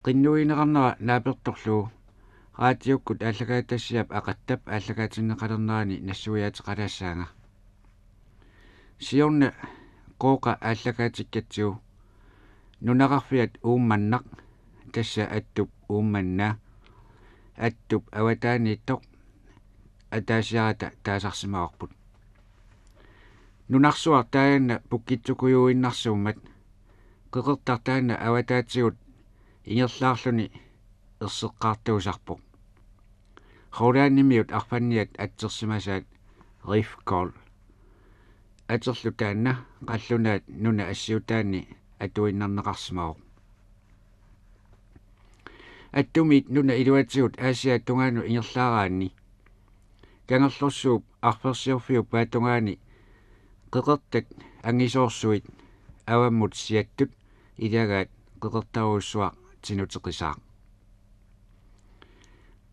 qinnuineqarnera naapertorluu raatiukkut aalлагаатассиап ақаттап aalлагаатиннеқалернерани нассуяатеқалаассаanga сиорна қооқа aalлагаатиккатсиу нунақарфиат уумманнақ тасса аттуп уумманнаа аттуп аватаанииттоқ атаасиарата таасарсимаорпут нунарсуар таанна пуккитсукуйуиннарсууммат қеқертартаанна аватаатсигут ингерлаарлүни ерсеққартуусарпоқ хоулаанимиут арфанниат атсерсимасаат риф кол атерлу таанна қаллунаат нуна ассиутаани атуиннарнеқарсимаоқ аттумит нуна илуатсигут аасиа тунгаану ингерлаараанни кангерлорсууп арферсиорфиу паатунгаани қеқертак ангисоорсуит аваммут сиаттут илагаат қеқертаруussуа тинутеқисаа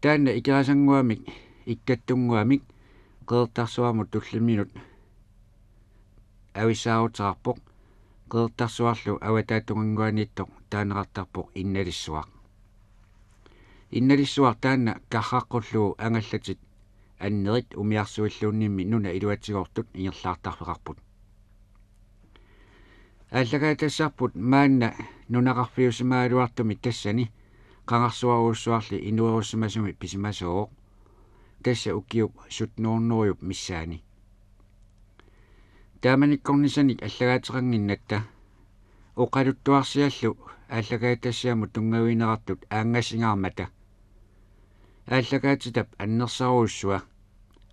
таанна икерасангуамик иккаттунгуамик қеэртарсуармут туллиминут ависаарутеқарпоқ қеэртарсуарлу аватаатунгангуаниттоқ таанеқартарпоқ инналиссуар таанна карраққуллуу ангаллатит аннерит умиарсуиллууннимми нуна илуатсигортут ингерлаартарфеқарпут ааллагаатассарпут маанна нунақарфиусимаалуартуми тассани qangarsuaruussuarli inuerussimasumi pisimasuoq tassa ukkiuq sutnuornurup missaani taamanikkornisanik allagaateqanginnatta oqaluttuarsiallu aallagaatassiamu tungavinerartut aangasingaarmata aallagaatitap annersaruussua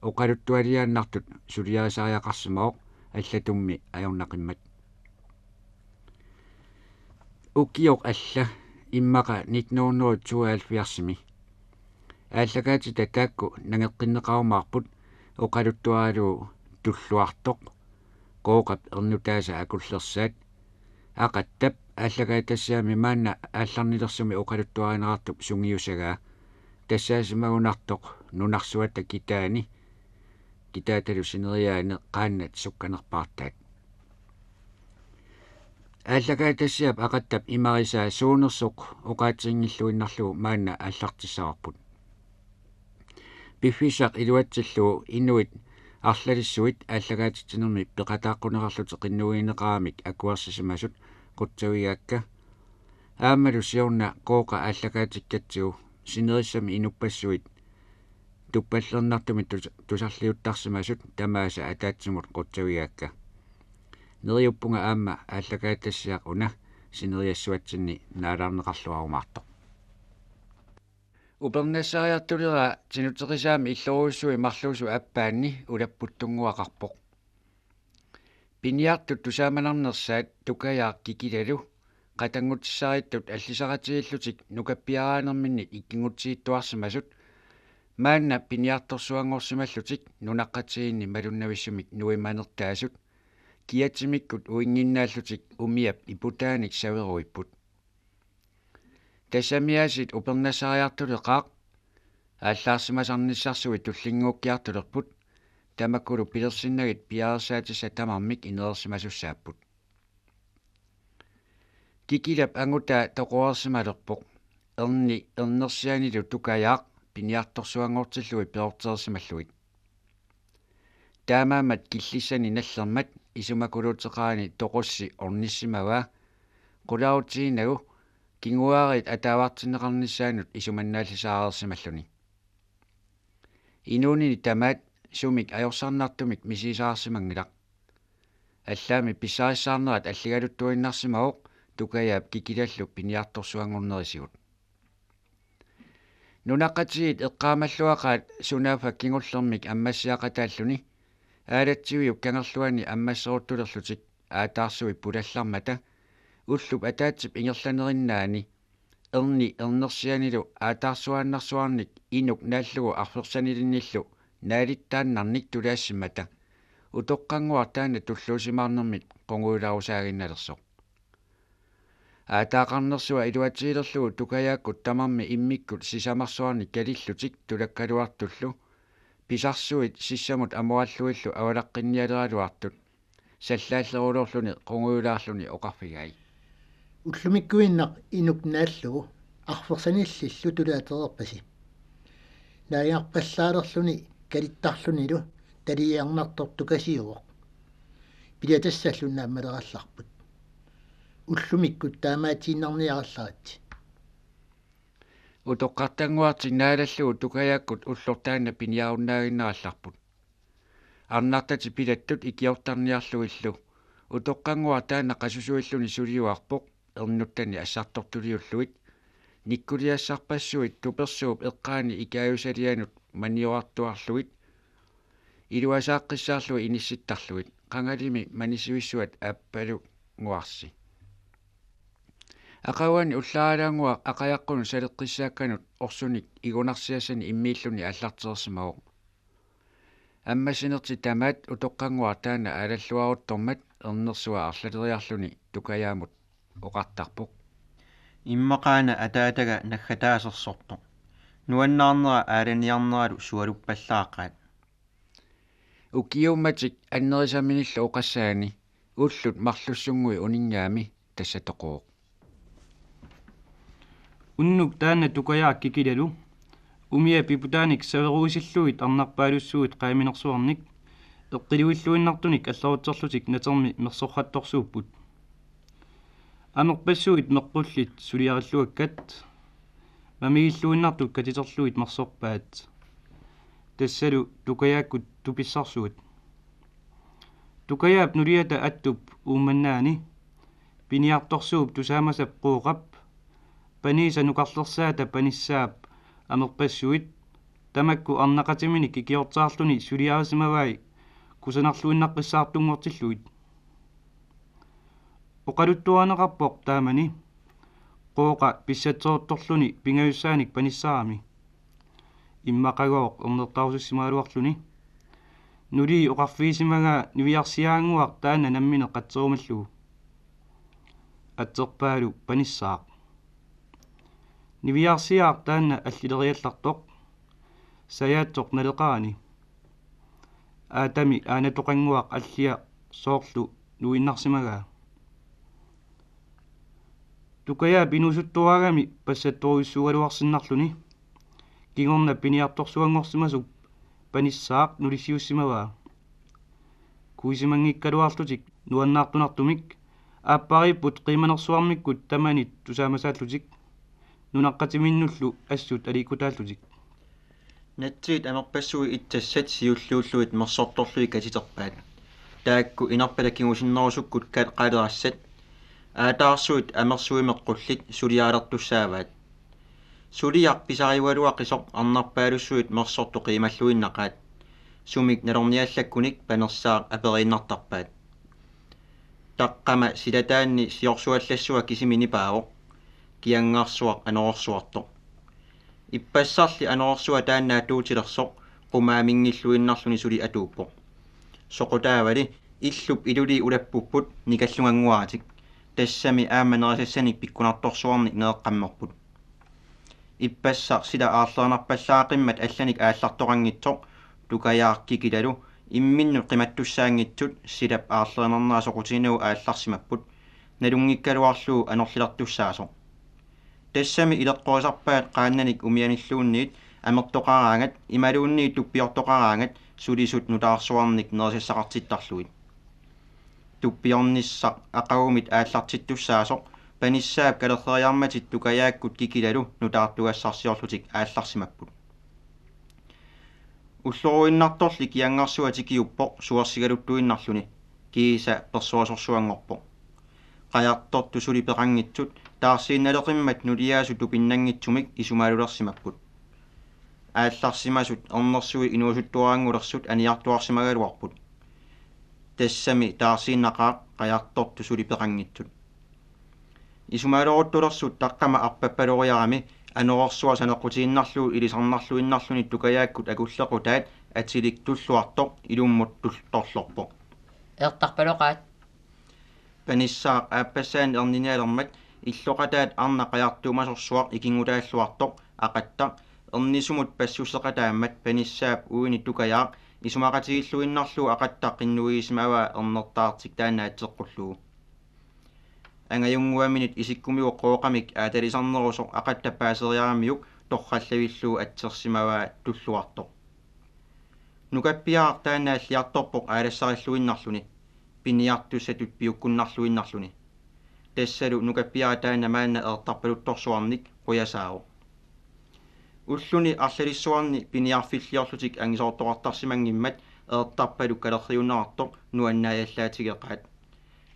oqaluttualiaannartut suliarisariaqarsimaoq allatummi ajornaqimmat ukkiuq alla иммака 1972 ааллагаатита таакку нагеққиннеқарумаарпут оқалуттуаалуу туллуартоқ қооқап ернутааса акуллерсаат ақаттап ааллагаатассаами маанна аалларнилерсуми оқалуттуаринеқартуп сунгиусагаа тассаасимагунартоқ нунарсуата китааталу синериаане қааннат сукканерпаартаат ааллагаатассиап ақаттап имарисаа суунерсоқ оқаатсингиллуиннарлуу маанна ааллартиссаварпут пиффисақ илуатсиллуу инуит арлалиссуит ааллагаатитсинерми пеқатааққунеқарлути қиннуинеқарамик акуарсисимасут қутсавигаакка аамалу сиорна қооқа ааллагаатиккатсигу синериссами инуппассуит туппаллернартуми тусарлиуттарсимасут тамааса атаатсимут қутсавигаакка нериуппунга аама ааллагаатассиақ уна синериассуатсинни наалаарнеқарлуарумаартоқ упернассариартулера тинутеқисаами иллоруussуи марлуусу аппаанни улаппуттунгуақарпоқ пиниартут тусааманарнерсаат тукаяақ кикилалу қатангутиссариттут аллисаратигиллутик нукаппиараанерминник иккингутсииттуарсимасут маанна пиниарторсуангорсималлутик нунаққатигинни малуннависсумик нуиманертаасут киатсимиккут уингиннааллутик умиап ипутааник саверуиппут тассамиасит упернассариартулеқаақ ааллаарсимасарниссарсуи туллингууккиартулерпут тамаккулу пилерсиннагит пиарсаатиса тамармик инеерсимасуссааппут кикилап ангута тоқуарсималерпоқ ернерсианилу тукаяақ пиниарторсуангортиллуи пеортерсималлуит таамаамат киллиссани наллермат исумакулуутеқарани тоқусси орниссимава қулаутиинагу кингуаарит атаавартинеқарниссаанут исуманнааллисаарерсималлуни инуунини тамаат сумик ajorсарнартумик мисисаарсимангилақ аллаами писсариссаарнерат аллигалуттуиннарсимаоқ тукаяап кикилаллу пиниарторсуангорнерисигут нунаққатигит эққаамаллуақаат сунаафа кингуллермик аммассиақатааллуни аалатсивиук кангерлуани аммассеруттулерлутик аатаарсуи пулаллармата уллуп атаатсип ингерланериннаани ернерсианилу аатаарсуааннарсуарник инук нааллугу арферсанилинниллу наалиттааннарник тулаассимата утоққангуар таана туллуусимаарнэрмит қонгуиларусаагинналерсоқ аатаақарнерсуа илуатсиилерлугу тукаяаккут тамарми иммиккут сисамарсуарник калиллутик тулаккалуартуллу писарсуит сиссамут амуаллуиллу авалаққинниалералуартут саллааллерулоорлуни қонгуилаарлуни оқарфигай уллумиккуиннақ инук нааллугу арферсаниллиллу тулаатерерпаси нааяарпаллаалерлүни калиттарлүнилу талиарнартор тукасиуоқ пилатассаллунаа малералларпут уллумиккут таамаатииннарниаралларатти утоққартангуарти наалаллугу тукаяаккут уллортаана пиниаруnnaaginnerалларпут арнартати пилаттут икиортарниарлуиллу утоққангуар таана қасусуиллуни сулиуарпоқ ернуттани ассартортулиуллуит никкулиассарпассуит туперсууп эққаани икааюсалианут маниуартуарлуит илуасааққиссаарлуи инисситтарлуит қангалими манисуиссуат ааппалу ngуарси ақауани уллааралаангуа ақаяққуну салеққиссаакканут орсуник игунарсиасани иммииллуни аллартерсимао аммасинерти тамаат утоққангуар таана алаллуаруттормат ернерсуа арлалериарлуни тукаяамут оқартарпоқ иммақаана атаатага наггатаасерсорто нуаннаарнера ааланиарнералу суалуппаллааққаат укиумматик аннерисаминилла оқассаани уллут марлуссунгуи унингаами тассатоқоо уннук таана тукаяак кикилалу умия пипутааник саверуисиллуит арнарпаалуссуит qaaminersuarnik эққилуиллуиннартуник алларуттерлутик натерми мерсорхатторсууппут амерпассуит меққуллит сулиариллуаккат мамигиллуиннартук катитерлуит мерсорпаат тассалу тукаяаккут туписсарсуут тукаяап нулиата аттуп уумманнаани пиниарторсууп тусаамасап қууқап паниса нукарлерсаата паниссаап амерпассуит тамакку арнақатиминик кикиортаарлуни сулиарасимавай кусанарлуиннаққиссаартунгортиллуит оқалуттуанеқарпоқ таамани қооқа писсатсоорторлуни пингаюссааник паниссаарами иммақагооқ ернертарусиссимаалуарлуни нули оқарфиисимага нивиарсиаангуар таана наммине қатсерумаллугу атсерпаалу паниссаақ нивиарсиаар таана аллилериаллартоқ саяатсоқ налеқарани аатами аанатоқангуақ аллиа соорлу нуиннарсимагаа тукая пинусуттуаагами пассатторуиссугалуарсиннарлуни кигорна пиниарторсуангорсимасуп паниссаақ нулиссиуссимаваа куисимангиккалуарлутик нуаннаартунартумик ааппариппут қиманерсуармиккут таманит тусаамасааллутик нунаққатиминнуллу ассут аликутааллутик натсиит амерпассуи итсассат сиуллууллуит мерсорторлуи катитерпаат таакку инарпалаккигусиннерусуккут qaалерассат аатаарсуит амерсуимеққуллит сулиаалертуссааваат сулиар писаривалуақисоқ арнарпаалуссуит мерсорту қималлуиннақаат сумик налорниаллаккуник панерсаақ аперииннартарпаат таққама силатаанни сиорсуаллассуа кисиминипаавоқ киангаарсуақ анорорсуарто иппассарли анорорсуа тааннаа туутилерсоқ қумаамингиллуиннарлуни сули атууппоқ соқутаавали иллуп илули улаппуппут никаллунгангуаатик тассами ааманерисассаник пиккунарторсуарник неэққаммерпут иппассар сила аарлернарпаллаақиммат алланик ааллартоқангитсоқ тукаяаркикилалу имминну қиматтуссаангитсут силап аарлернернаасоқутинуу аалларсимаппут налунгиккалуарлуу анерлилертуссаасоқ тассами илеққуасарпаат qaannanik умианиллуунниит амертоқараангат ималуунниит туппиортоқараангат сулисут нутаарсуарник нерсассақартиттарлуит туппиорниссақ ақагумит ааллартиттуссаасоқ паниссаап калеррериарматит тукаяаккут кикилалу нутаартугассарсиорлутик аалларсимаппут уллоруиннарторли киангарсуа тикиуппоқ суарсигалуттуиннарлуни кииса персуасорсуангорпоқ qajartortu suli peqanngitsut taarsiinaleqimmat nuliaasut tupinnaangitsumik isumaalulерсимаппут аалларсимасут орнерсуи инуусуттуаангулерсут аниартуарсимагалуарпут тассами таарсииннақаақ qajartortu suli peqanngitsut исумаалоруттулерсут таққама арпаппалориарами анорорсуа санеққутииннарлуу илисарнарлуиннарлуни тукаяаккут акуллеқутаат атиликтуллуартоқ илуммут тулторлорпоқ ертарпалоқаат паниссаақ ааппассаан ерниниалермат иллоқатаат арна қаяртуумасорсуақ икингутааллуартоқ ақатта ернисумут пассусеқатааммат паниссаап уини тукаяақ исумақатигиллуиннарлуу ақатта қиннуиисмаава ернертаартик таанаатеққуллугу ангаюнгуаминит исиккумиу қооқамик ааталисарнерусоқ ақаттапаасериарамиук торраллавиллуу атсерсимаваа туллуартоқ нукаппиаақ таанааллиарторпоқ аалассариллуиннарлуни пиниартуссатут пиуккуннарлуиннарлуни тассалу нукаппиаа таана маана ертарпалутторсуарник қуясааро уллуни арлалиссуарни пиниарфиллиорлутик ангисоортоқартарсимангиммат ертарпалу калерриуннеартоқ нуаннааяллаатигеқаат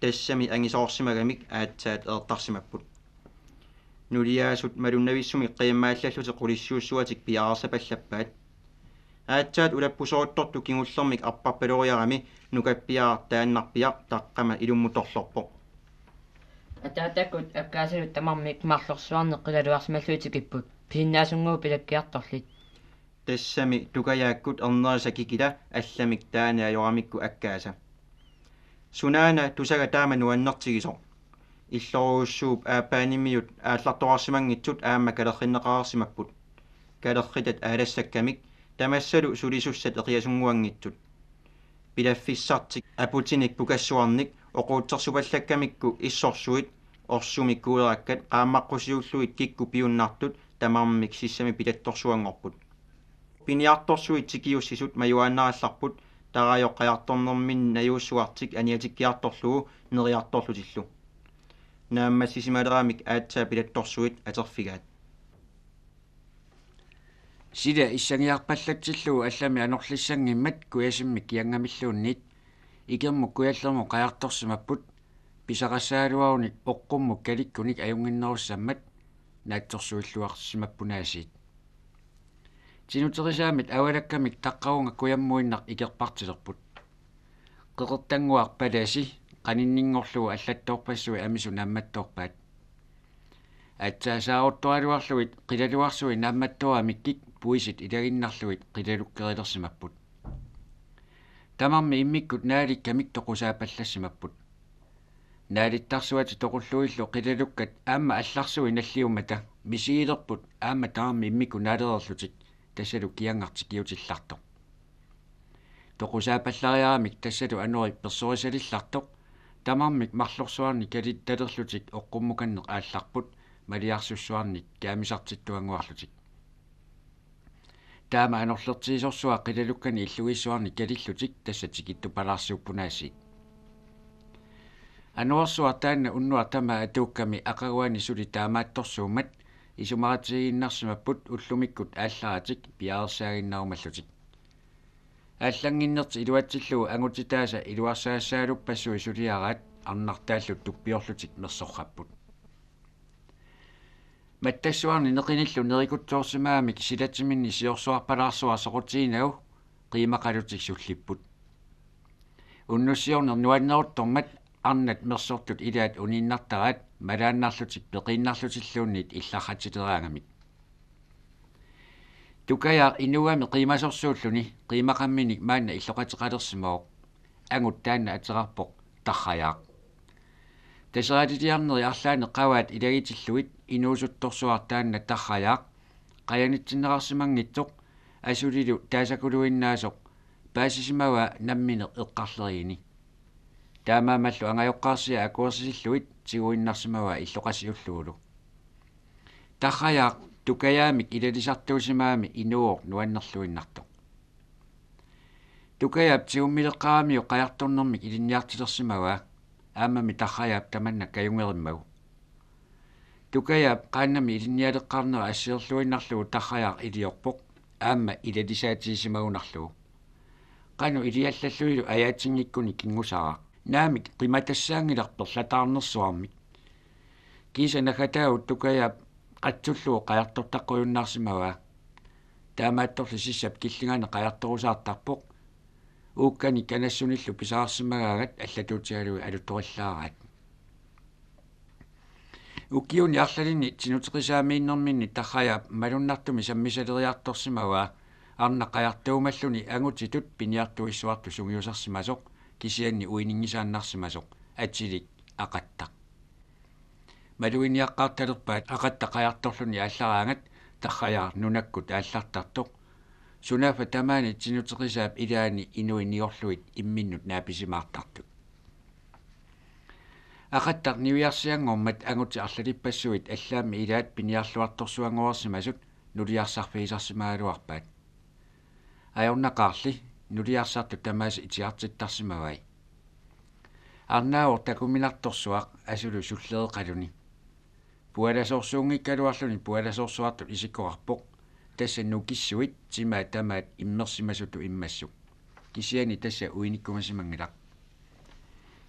тассами ангисоорсимагамик аатсаат ертарсимаппут нулиаасут малуннависсуми қииммааллаллути қулиссууссуатик пиаарсапаллаппаат аатсаат улаппусоотторту кигуллермик арпарпалориарами нукаппиаар тааннарпиақ таққама илуммуторлорпо атаатаккут аккаасалут тамармик марлорсуарне қилалуарсималлуутикиппут пиннаасунгуу пилаккиарторлит тассами тукаяаккут ернерисакикила алламик таанаажорамикку аккааса сунаана тусага таама нуаннертигисо иллоруussууп аапаанимиут аалларторарсимангитсут аама калерриннеқарсимаппут калерритат аалассаккамик тамассалу сулисуссат эқиасунгуангитсут пилаффиссартик апутиник пукассуарник оқуутсерсупаллаккамикку иссорсуит орсумик куераккат qaammaqqusиуллуит кикку пиуннартут тамармик сиссами пилатторсуангорпут пиниарторсуит тикиуссисут маюааннаалларпут тараайоққаярторнэрмин наюуссуартик аниатиккиарторлугу нериарторлутиллу нааммассисималераамик аатсаа пилатторсуит атерфигаат сида иссангиарпаллатсиллуу аллами анерлиссангиммат куясиммик киангамиллуунниит икерму куяллерму қаярторсимаппут писақассаалуаруник оққуммук каликкуник аюнгиннеруссаммат наатсорсуиллуарсимаппунаасиит тинутерисаамит авалаккамик таққарунга куяммуиннақ икерпартилерпут қеқертангуар паласи qaninningorlugu аллатторпассуи амису наамматторпаат атсаасаарутторалуарлуит қилалуарсуи наамматтора миккик пуисит илагиннарлуит қилалуккерилерсимаппут тамарми иммиккут нааликкамик тоқусаапаллассимаппут наалиттарсуати тоқуллуиллу қилалуккат аама алларсуи наллиумата мисигилерпут аама тамарми иммикку наалерерлутик тассалу киангартик киутиллартоқ тоқусаапаллариарамик тассалу анури персорисалиллартоқ тамармик марлорсуарни калитталерлутик оққуммуканнеқ аалларпут малиарсуссуарник каамисартиттуангуарлутик таама анерлертиисорсуа қилалуккани иллуиссуарни калиллутик тассатик иттупалаарсууппунаасик ануарсуар таанна уннуар тама атуукками ақаруани сули таамаатторсуумат исумаратигиннарсимаппут уллумиккут аалларатик пиаарсаагиннарумаллутик ааллангиннерти илуатсиллугу ангутитааса илуарсаассаалуппассуи сулиараат арнартааллут туппиорлутик мерсорраппут маттассуарни неқиниллу нерикутсоорсимаамик силатиминни сиорсуарпалаарсуа соқутиинагу қиимақалутик суллиппут уннуссиорнер нуаннеруттормат арнат мерсортут илаат униннартараат малааннарлутик пеқиннарлутиллуунниит иллархатилераангамик тукаяар инуами қимасорсууллуни қимақамминик маанна иллоқатеқалерсимаоқ ангут таанна атерарпоқ тарраяақ тасератитиарнери арлаане қаваат илагитиллуит инуусутторсуар таанна тарраяақ қаянитсиннеқарсимангитсоқ асулилу таасакулуиннаасоқ паасисимава наммине эққарлериини таамаамаллу ангайоққарсиа акуерсисиллуит тигуиннарсимава иллоқасиуллугулу тарраяақ тукаяамик илалисартуусимаами инуор нуаннерлуиннарто тукаяап тигуммилеққарамиу қаярторнэрмик илинниартилерсимава аамами тарраяап таманна каюнгериммагу тукаяап qaannami илинниалеққарнера ассиерлуиннарлугу тарраяақ илиорпоқ аама илалисаатиисимагунарлугу qanu илиаллаллуилу аяатингиккуни кингусара наамик qimatassаангиларпер латаарнерсуармик кисанахатаут тукаяап qattullugu qajartortaqquyunnaarsimava taamaattorli sissap killingaane qajartorusаарtarpoq uukkani kanassunillu pisaarssimagaagat allatuutigalugi aluttorillaaraat ukkiuni arlalini tinuteqisaamiinnerminni tarrayaap malunnartumi sammisaleriartorsimava arna qajartuumalluni angutitut piniartuissuartu sungiusarsimasoq kisianni uiningisaannarsimasoq atilik aqattaq малуиниаққарталерпаат ақаттақаярторлуни ааллараангат тарраяар нунаkkут ааллартартоқ сунафа тамаани тинутеқисаап илаани инуиниорлуит имминнут нааписимаартартут Aqattaq niuiarsianngormat anguti arlalipassuit allaammi ilaat piniarluartorsuangoorsimasut nuliarsarfiisarsimaaluarpaat. Ajornaqaarli nuliarsartu tamaasi itiartittarsimavai. Arnaaor takuminartorsuaq asulu sulleeqaluni. Pualasoorsuungikkaluarluni pualasoorsuartut isikkoqarpoq tassa nukissuit timaa tamaat immersimasutu immassuk. Kisiani tassa uinikkumasimanngilaq.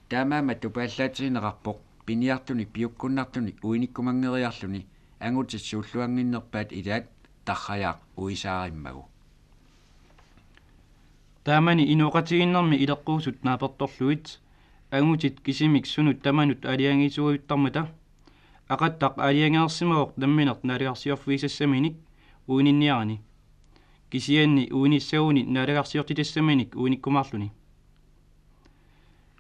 Taamaama tupaallaatiineqarpoq piniartuni piukkunnartuni uinikkumangeriarluni angutit suulluanginnerpaat ilaat tarrayaaq uisaarimmagu. Taamani inoqatiginnermi ileqquusut naapertorluit angutit kisimik sunut tamanut aliangiisuuttarmata aqattaq aliangeersimavoq tammineq naaligarsiorfiisassaminik uininniarani kisianni uinissaguni naalagarsiortitassaminik uinikkumarluni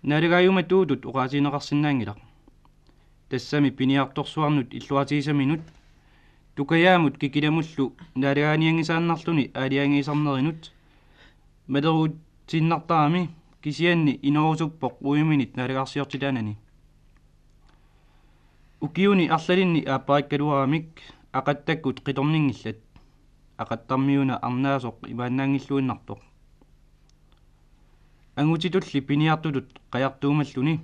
naalagayumatuutut uqaatiineqarsinnaangilaq tassami piniartorsuarnut illuatiisaminut tukayaamut kikilamullu naalagaaniangisaannarluni aliangiisarnerinut maderuutinnartarami kisianni inorusuppoq uiminit naalagarsiortitaanani ukiuni arlalinni aapparikkaluaramik aqattakkut qitorningillat aqattarmiuna arnaasoq imaannaangilluinnartoq angutitulli piniartulut qajartuumalluni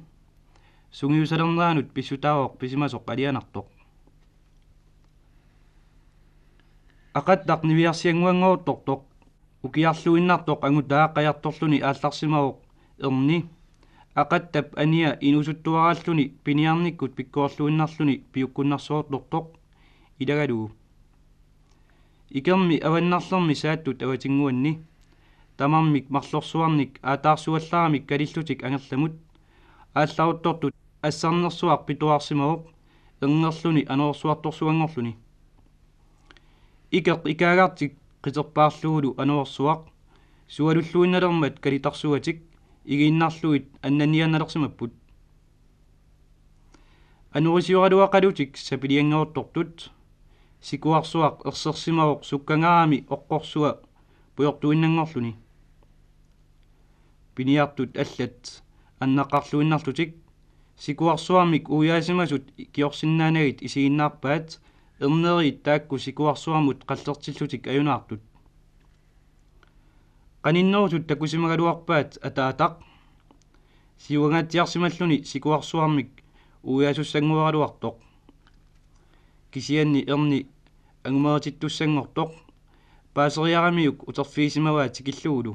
sungiusalernaanut pissutaaroq pisimasoq alianartoq aqattaq niviarsianguangoortortoq ukiarluinnartoq angutaa qajartorluni aallarsimaroq erni aqattap ania inusuttuaraalluni piniarnikkut pikkuorluinnarluni piukkunnarsoortortoq ilagalugu ikermi avannarlermi saattut avatinguanni tamarmik marlorsuarnik aataarsuallaramik kalillutik angerlamut aallaruttortut assarnersuaq pituarsimaroq ernerluni anorsuartorsuangorluni ikeq ikaagartik qiterpaarluulu anorsuaq sualulluinnalermat kalitarsuatik igiinnarluit annaniannalersimapput anurisiuqaluaqalutik sapiliangeortortut sikuarsuaq ersersimaroq sukkangaami oqqorsua puyortuinnangorluni piniartut allat annaqarluinnarlutik sikuarsuarmik uyaasimasut kiorsinnaanagit isiginnaarpaat erneriit taakku sikuarsuarmut qallertillutik ajunaartut qaninnerusut takusimagaluarpaat ataataq siuangaatiarsimalluni sikuarsuarmik uyaasussanguaraluartoq kisianni erni angumeritittussangortoq paaseriaramiuk uterfiisimavaat tikilluulu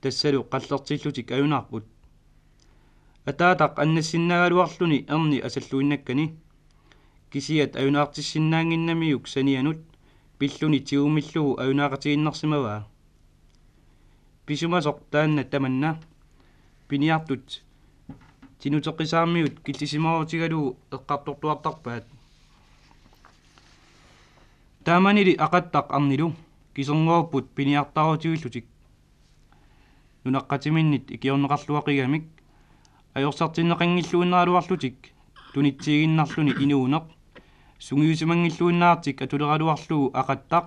tassalu qallertillutik ajunaarput ataataq annassinnagaluarluni erni asalluinnakkani kisiat ajunaartissinnaanginnamiuk sanianut pilluni tiumillugu ajunaaqatiginnersimavaa pisumasoq taanna tamanna piniartut tinuteqisaarmiut killisimarutigalugu eqqartortuartarpaat taamanili aqattaq arnilu kiserngoopput piniartarutiullutik nunaqqatiminnit ikiorneqarluaqigamik ajorsartinneqangilluinneraluarlutik tunitsiiginnarluni inuuneq sungiusimangilluinnaartik atuleraluarlugu aqattaq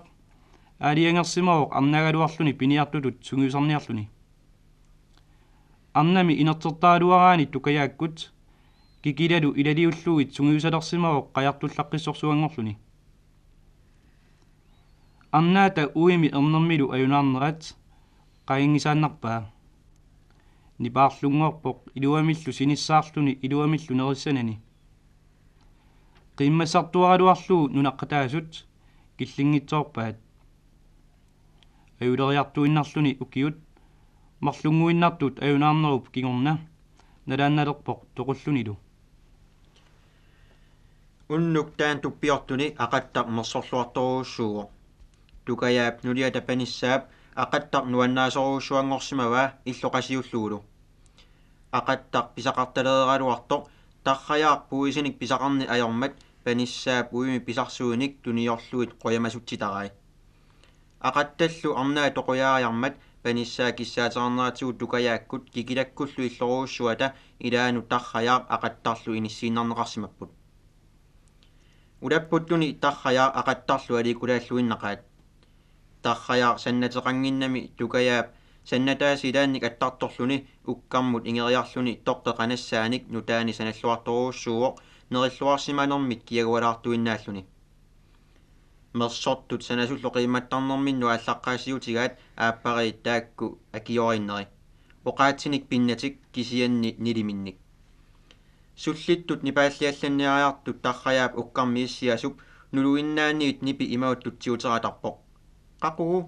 aaliangersimaroq arnagaluarluni piniartulut sungiusarniarluni arnami inertertaaluaraani tukayaakkut kikilalu ilaliulluit sungiusalersimaroq qajartullaqqissorsuangorluni arnaata uimi ernermilu ajunaarnerat qaingisaannarpaa nipaarlungoorpoq iluamillu sinissaarluni iluamillu nerissanani qimmassartuaraluarlugu nunaqqataasut killingitsoorpaat ajuleriartuinnarluni ukiut marlunguinnartut ajunaarnerup kingorna nalaannalerpoq toqullunilu unnuk taan tuppiortuni aqattaq mersorluartoruussuugo tukayaap nuliata panissaap aqattaq nuannaasoruussuangorsimavaa illoqasiulluulu aqattaq pisaqartaleeraluartoq tarrayaaq puisinik pisaqarni ajormat panissaap uimi pisarsuunik tuniorluit qoyamasutsitarai aqattallu arnaa toqoyaariarmat panissaa kissaaterneratigut tukayaakkut kikilakkullu illoruussuata ilaanu tarrayaaq aqattarlu inissiinarneqarsimapput ulapputtuni tarrayaaq aqattarlu alikulaalluinnaqaat tarrayaaq sannateqanginnami tukayaap саннатаасилаанник аттарторлуни уккармут ингериарлуни тортеқанассааник нутаани саналлуарторуссууоқ нериллуарсиманермит киагуалаартуиннааллуни мерсортут санасулло қимматтарнэрминну ааллаққаассиутигаат ааппари таакку акиориннери оқаатсиник пиннатик кисианни нилиминник суллиттут нипааллиалланниариартут тарраяап уккарми иссиасуп нулуиннаанниит нипи имаут-тутсиутератарпоқ қақугу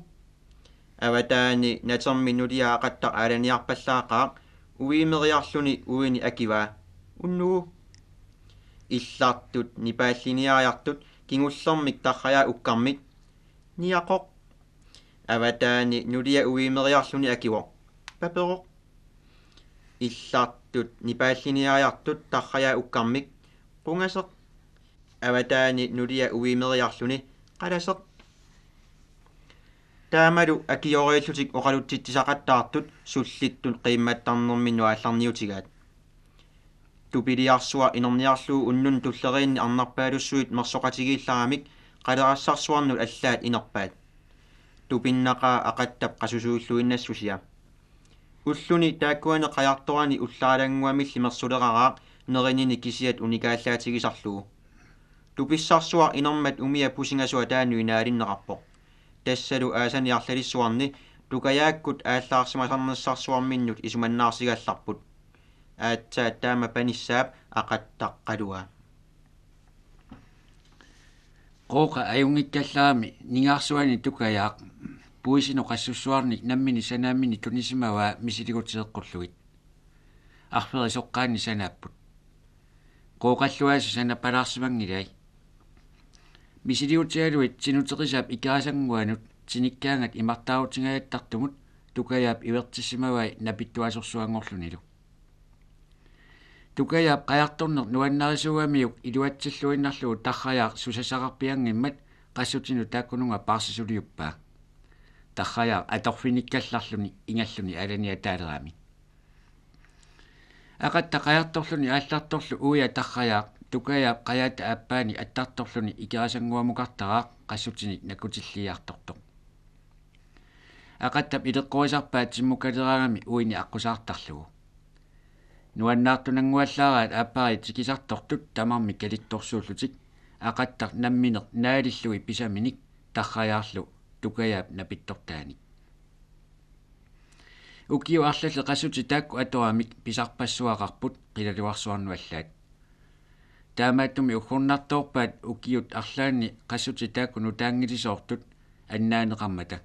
аватаани натерминнулиа ақаттар аланиарпаллаақаа уиимериарлуни уини акиваа уннугу иллаартут нипааллиниариартут кингуллэрмик тарраяа уккармик ниақоқ аватаани нулиа уиимериарлуни акиво папероқ иллаартут нипааллиниариартут тарраяа уккармик қунгасеқ аватаани нулиа уиимериарлуни қаласеқ таамалу акиорииллутик оқалуттитсақаттаартут суллиттут қимматтарнэрминну аалларниутигаат тупилиарсуа инерниарлуу уннун туллериинни арнарпаалуссуит мерсоқатигиилларамик қалерассарсуарнут аллаат инерпаат тупиннақаа ақаттап қасусууллуиннассусиа уллуни тааккуани қаярторани уллаалангуамилли мерсулерараақ неринини кисиат уникааллаатигисарлугу туписсарсуар инермат умиа пусингасуа таануинаалиннеқарпоқ тассалу аасаниарлалиссуарни тукаяаккут ааллаарсимасарнессарсуарминнут исуманнаарсигалларпут аатсаа таама паниссаап ақаттаққалуа qooqa ajungikkallaami ningaarsuani tukayaaq puisino qassussuarnik nammini sanaamini tunissimawaa misiliguteeqqulluit arferi soqqaanni sanaapput qooqalluaasi sanapalaarsimangilai misiligutealuit sinuteqisap ikaasanguanut sinikkaangat imartaarutingayattartumut tukayaap ivertissimawai napittuasorsuangorlunilu tukayaap qajartorner nuannarisuamiuk iluatsilluinnarlugu tarrayaaq susasaqarpiangimmat qassutinu taakkununga paarsisuliuppaa tarrayaaq atorfinikkallarluni ingalluni alaniataaleраами aqatta qajartorluni aallartorlu uia tarrayaaq tukayaap qayaata aappaani attartorluni ikerasanguamukartaraaq qassutinik nakutilliartortoq aqattap ileqquisarpaat simmukaleeraagami uini aqqusaartarlugu nuannaartunanguallaaraat aappari tikisartortut tamarmi kalittorsuullutik aqattaq nammineq naalillui pisaminik tarrajaarlu tukayaap napittortaanik ukiu arlalle qassuti taakku atoramik pisarpassuaqarput qilaluarsuarnuallaat taamaattumi ukhornartoorpaat ukiut arlaanni qassuti taakku nutaangilisoortut annaaneqarmata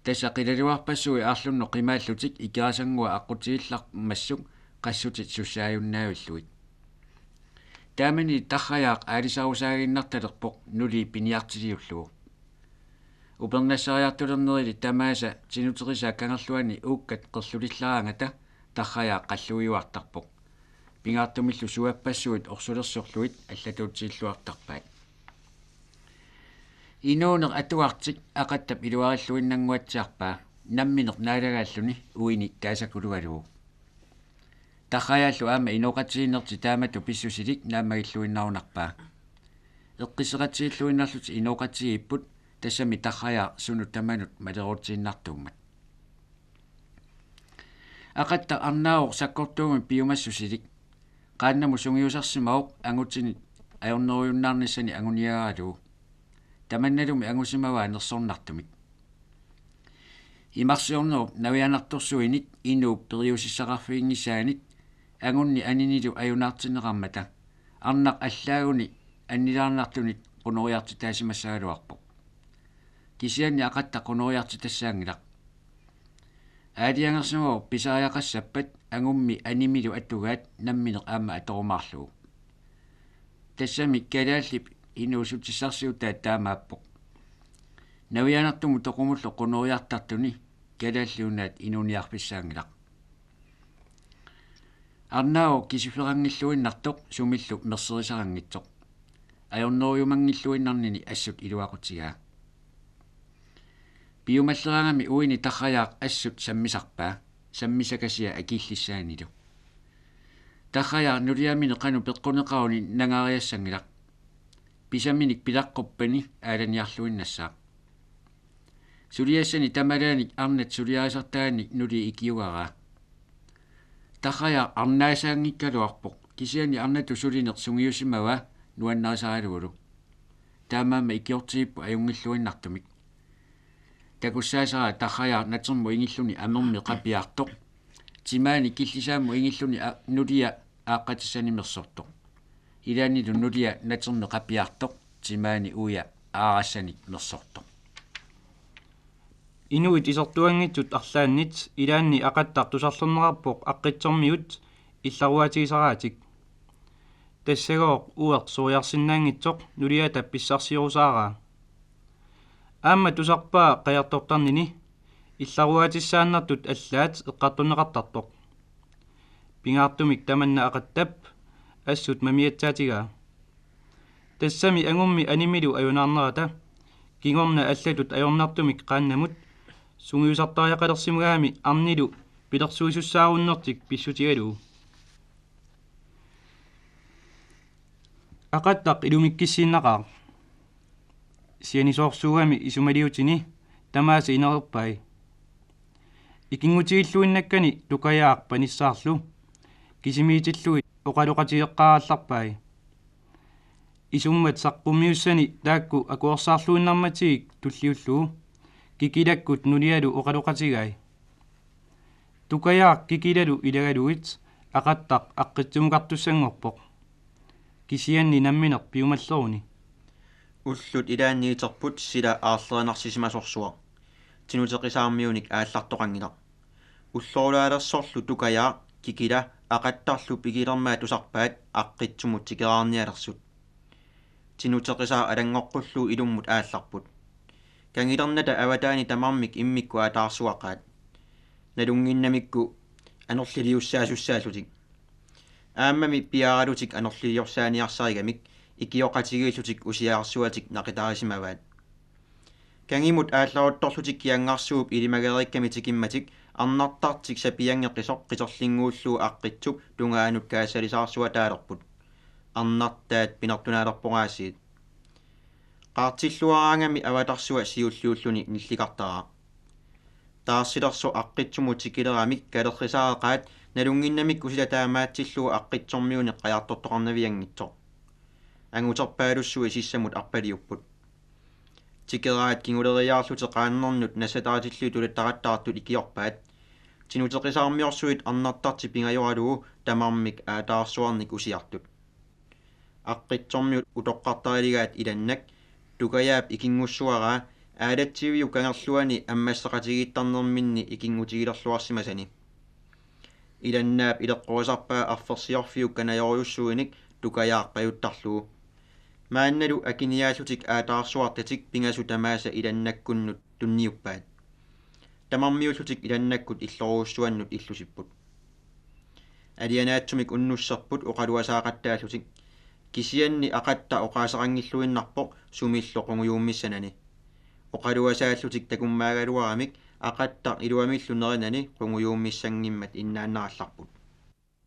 tassa qilaluarpassui arlunno qimaallutik ikerasangua aqutigillarmassuk qassutit sussaajunnaavulluit taamani tarrajaaq aalisarusaaginnartalerpoq nuli piniartiliullugu upernassariartulernerili tamaasa sinuterisaa kangerluani uukkat qerlulillaraangata tarrajaaq qalluiuartarpoq pingaartumillu suappassuit orsulersorluit allatuutiilluartarpaat inuuneq atuartik aqattap iluarilluinnanguatsiarpaa nammineq naalagaalluni uini taasakulualugu tarrajaallu aama inoqatiginerti taamatu pissusilik naamagilluinnarunarpaa eqqiseqatigiilluinnarluti inoqatigiipput tassami tarrajaaq sunu tamanut malerutiginnartuummat aqatta arnaauq sakkortuumi piumassusilik qaannamu sungiusarsimauq angutini ajorneruyunnaarnissani anguniaraalugu tamannalumi angusimawaa nersornartumik imarsiornerup navianartorsuinik inuup periusissaqarfiingisaanik angunni aninilu ajunaartineqarmata arnaq allаагuni annilaarnartunit qunoriarti taasimassaaluarpoq kisianni aqatta qunoriarti tassaangilaq aaliangersimuup pisariaqassappat angummi animilu atugaat nammineq aama atorumaarlugu tassami kalaallip inuusutissarsiutaat taamaappoq navianartumu toqumullu qunoriartartuni kalaalluunaat inuniarpissaangilaq arnao kisiferangilluinnartoq sumillu merserisarangitsoq ajorneruyumangilluinnarnini assut iluaqutigaa piumallerangami uini tarrajaaq assut sammisarpaa sammisakasia akiillissaanilu tarrajaaq nuliamine qanu peqqunеqaruni nangariassangilaq pisaminik pilaqqoppani aalaniarluinnassaaq Suliassani tamalaanik arnat suliaasartaanik nuli ikiugaraa. Taqaya arnaasaangikkaluarpoq kisiani arnatu sulineq sungiusimawa nuannaasaarulugu. Taamaama ikiortiippu ajungilluinnartumik. Takussaasara taqaya natermu ingilluni amermi qapiartoq. Timaani killisaamu ingilluni nulia aaqqatissanimersortoq. Ilaanilu nulia natermi qapiartoq timaani uya aarassanik mersortoq. Inuit isortuangitsut arlaannit ilaanni aqattartusarlernerarpoq aqqitsormiut illaruatigisaraatik. Tassagooq ueq soriarsinnaangitsoq nuliata pissarsiorusaaraa. Aamma tusarpaa qajartortarnini illaruatissaannartut allaat eqqartuneqartartoq. Pingaartumik tamanna aqattap assut mamiatsaatigaa. Tassami angummi animilu ajunaarnerata kingorna allatut ajornartumik qaannamut sungiusartariaqalersimugaami arnilu pilersuisussaaruunnertik pissutigaluu. Aqattaq ilumikkissiinnaqaaq. Sianisoorsuugami isumaliutini tamaasa inererpai. Ikingutiilluinnakkani tukajaaq panissaarlu kisimiitillui oqaluqatigeqqaarallarpai. Isummat saqqummiussani taakku akuorsaarluinnarmatigik tulliulluu kikilakkut nulialu oqaluqatigai. Tukajaaq kikilalu ilagaluit aqattaq aqqitsumuqartussangorpoq. Kisianni nammineq piumalleruni. Ullut ilaanniiterput sila aarlerinarsisimasuorsua. Tinuteqisaarmiunik aallartoqangila. Ullorulaalersorlu tukajaaq kikila aqattarlu pikilermaa tusarpaat aqqitsumut tikeraarnialersut. Tinuteqisaa alangorqullu ilummut aallarput. Kangilernata avataani tamarmik immikku ataarsuaqaat. Nalunginnamikku anerliliussaasussaallutik. Aammami piaralutik anerliliorsaaniarsaarigamik ikioqatigiillutik usiaarsuatik naqitaarisimavaat. Kangimut aallaruttorlutik kiangarsuup ilimagerikkamitikimmatik arnartartik sapiangeqisoq qiserlinguulluu aqqitsuk tungaanut kaassalisaarsua arnartaat pinertunaalerporaasiit. Qaartilluaraangami avatarsua siulluulluni nillikartaraa. Taarsilerso aqqitsumut tikileramik kalerrisaareqaat nalunginnamik usila taamaatilluu aqqitsormiuni qajartortoqarnaviangitsoq. Anguterpaalussui sissamut arpaliupput. Tikeraat kinguleriaarlute qaannernnut nassataatillu tulattaqattaartut ikiorpaat. Tinuteqisaarmiorsuit arnartarti pingajoralugu tamarmik aataarsuarnik usiartut. Aqqitsormiut utoqqartariligaat ilannak tukajaap ikingussuaraa aalatsiviu kangerluani ammassaqatigiittarnerminni ikingutigilerluarsimasani. Ilannaap ileqqorisarpaa arfersiorfiu kanajorjussuinik tukajaaq pajuttarluu. Maannalu akiniaallutik aataarsuartatik pingasu tamaasa ilannakkunnut tunniuppaat. Tamarmiullutik ilannakkut illoruussuannut illusipput. Alianaatsumik unnusserput oqaluasaaqattaallutik. Kisianni aqatta oqaasaqangilluinnarpoq sumilloqungujuummissanani. Oqaluasaallutik takummaagaluaramik aqatta iluamillunerinani qungujuummissangimmat innaannarallarput.